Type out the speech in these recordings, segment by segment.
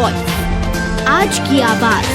Voice, आज की आवाज।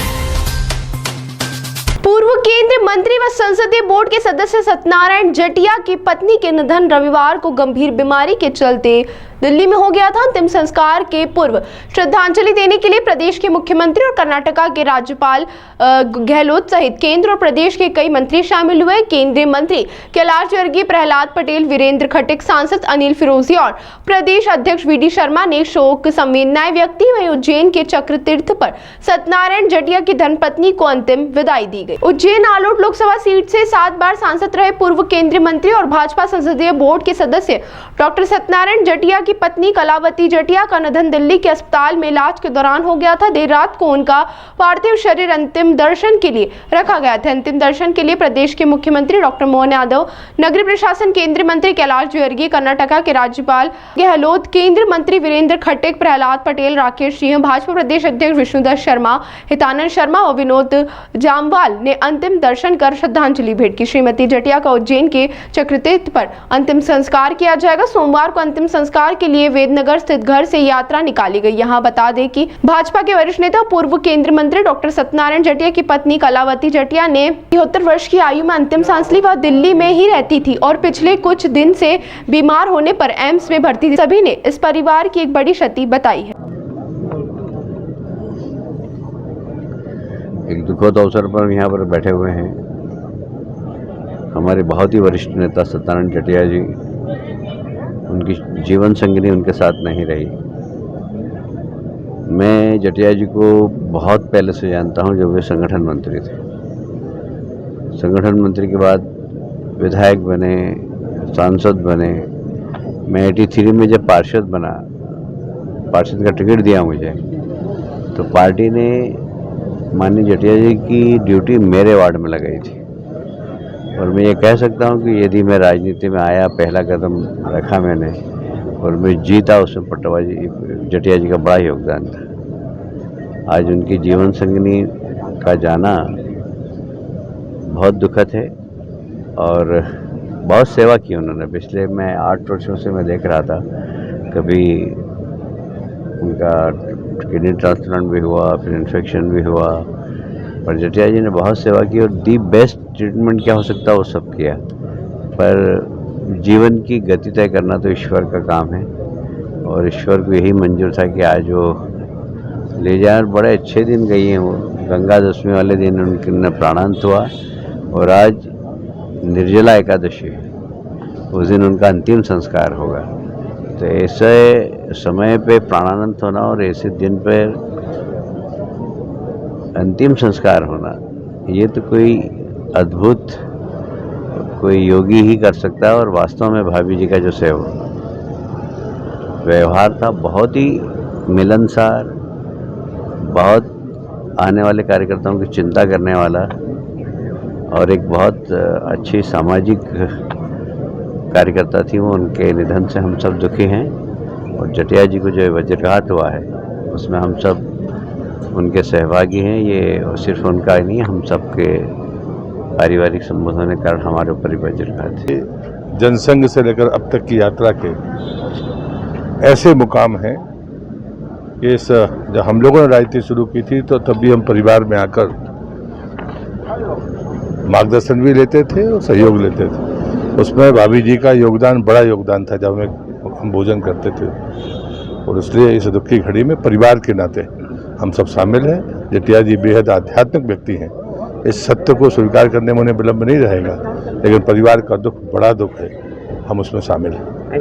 पूर्व केंद्रीय मंत्री व संसदीय बोर्ड के सदस्य सत्यनारायण जटिया की पत्नी के निधन रविवार को गंभीर बीमारी के चलते दिल्ली में हो गया था। अंतिम संस्कार के पूर्व श्रद्धांजलि देने के लिए प्रदेश के मुख्यमंत्री और कर्नाटका के राज्यपाल गहलोत सहित केंद्र और प्रदेश के कई मंत्री शामिल हुए। केंद्रीय मंत्री कैलाश विजयवर्गीय, प्रहलाद पटेल, वीरेंद्र खट्टिक, सांसद अनिल फिरोजी और प्रदेश अध्यक्ष वी डी शर्मा ने शोक संवेदनाएं व्यक्त की। वहीं उज्जैन के चक्र तीर्थ पर सत्यनारायण जटिया की धर्मपत्नी को अंतिम विदाई दी गई। उज्जैन आलोट लोकसभा सीट से 7 बार सांसद रहे पूर्व केंद्रीय मंत्री और भाजपा संसदीय बोर्ड के सदस्य डॉक्टर सत्यनारायण जटिया की पत्नी कलावती जटिया का निधन दिल्ली के अस्पताल में इलाज के दौरान हो गया था। देर रात को उनका पार्थिव शरीर अंतिम दर्शन के लिए रखा गया था। अंतिम दर्शन के लिए प्रदेश के मुख्यमंत्री डॉक्टर मोहन यादव, नगरीय प्रशासन केंद्रीय मंत्री कैलाश विजयवर्गीय, कर्नाटका के राज्यपाल गहलोत, केंद्रीय मंत्री वीरेंद्र खट्टिक, प्रहलाद पटेल, राकेश सिंह, भाजपा प्रदेश अध्यक्ष विष्णुदत्त शर्मा, हितानंद शर्मा और विनोद जामवाल ने अंतिम दर्शन कर श्रद्धांजलि भेंट की। श्रीमती जटिया का उज्जैन के चक्रतीर्थ पर अंतिम संस्कार किया जाएगा। सोमवार को अंतिम संस्कार के लिए वेदनगर स्थित घर से यात्रा निकाली गई। यहाँ बता दें कि भाजपा के वरिष्ठ नेता पूर्व केंद्रीय मंत्री डॉक्टर सत्यनारायण जटिया की पत्नी कलावती जटिया ने 73 वर्ष की आयु में अंतिम सांस ली। वह दिल्ली में ही रहती थी और पिछले कुछ दिन से बीमार होने पर एम्स में भर्ती थी। सभी ने इस परिवार की एक बड़ी क्षति बताई है। एक दुखद अवसर पर यहाँ पर बैठे हुए हैं हमारे बहुत ही वरिष्ठ नेता सत्यनारायण जटिया जी। उनकी जीवन संगिनी उनके साथ नहीं रही। मैं जटिया जी को बहुत पहले से जानता हूँ, जब वे संगठन मंत्री थे। संगठन मंत्री के बाद विधायक बने, सांसद बने। मैं 83 में जब पार्षद बना, पार्षद का टिकट दिया मुझे, तो पार्टी ने माननीय जटिया जी की ड्यूटी मेरे वार्ड में लगाई थी। और मैं ये कह सकता हूँ कि यदि मैं राजनीति में आया, पहला कदम रखा मैंने और मैं जीता, उसमें पटवा जी जटिया जी का बड़ा योगदान था। आज उनकी जीवन संगिनी का जाना बहुत दुखद है और बहुत सेवा की उन्होंने। पिछले मैं 8 वर्षों से मैं देख रहा था, कभी उनका किडनी ट्रांसप्लांट भी हुआ, फिर इन्फेक्शन भी हुआ, पर जटिया जी ने बहुत सेवा की और दी बेस्ट ट्रीटमेंट क्या हो सकता है वो सब किया। पर जीवन की गति तय करना तो ईश्वर का काम है और ईश्वर को यही मंजूर था कि आज वो ले जाए। बड़े अच्छे दिन गई हैं वो। गंगा दशमी वाले दिन उनका प्राणांत हुआ और आज निर्जला एकादशी, उस दिन उनका अंतिम संस्कार होगा। तो ऐसे समय पे प्राणांत होना और ऐसे दिन पर अंतिम संस्कार होना, ये तो कोई अद्भुत, कोई योगी ही कर सकता है। और वास्तव में भाभी जी का जो व्यवहार था बहुत ही मिलनसार, बहुत आने वाले कार्यकर्ताओं की चिंता करने वाला और एक बहुत अच्छी सामाजिक कार्यकर्ता थी वो। उनके निधन से हम सब दुखी हैं और जटिया जी को जो वज्रघात हुआ है उसमें हम सब उनके सहभागी हैं। ये सिर्फ उनका ही नहीं, हम सब के पारिवारिक संबंधों के कारण हमारे ऊपर ही वज्रघात है। जनसंघ से लेकर अब तक की यात्रा के ऐसे मुकाम हैं कि जब हम लोगों ने राजनीति शुरू की थी तो तब भी हम परिवार में आकर मार्गदर्शन भी लेते थे और सहयोग लेते थे। उसमें भाभी जी का योगदान बड़ा योगदान था जब हम भोजन करते थे। और इसलिए इस दुखी घड़ी में परिवार के नाते हम सब शामिल हैं। जटिया जी बेहद आध्यात्मिक व्यक्ति हैं। इस सत्य को स्वीकार करने में उन्हें विलंब नहीं रहेगा, लेकिन परिवार का दुख बड़ा दुख है, हम उसमें शामिल हैं।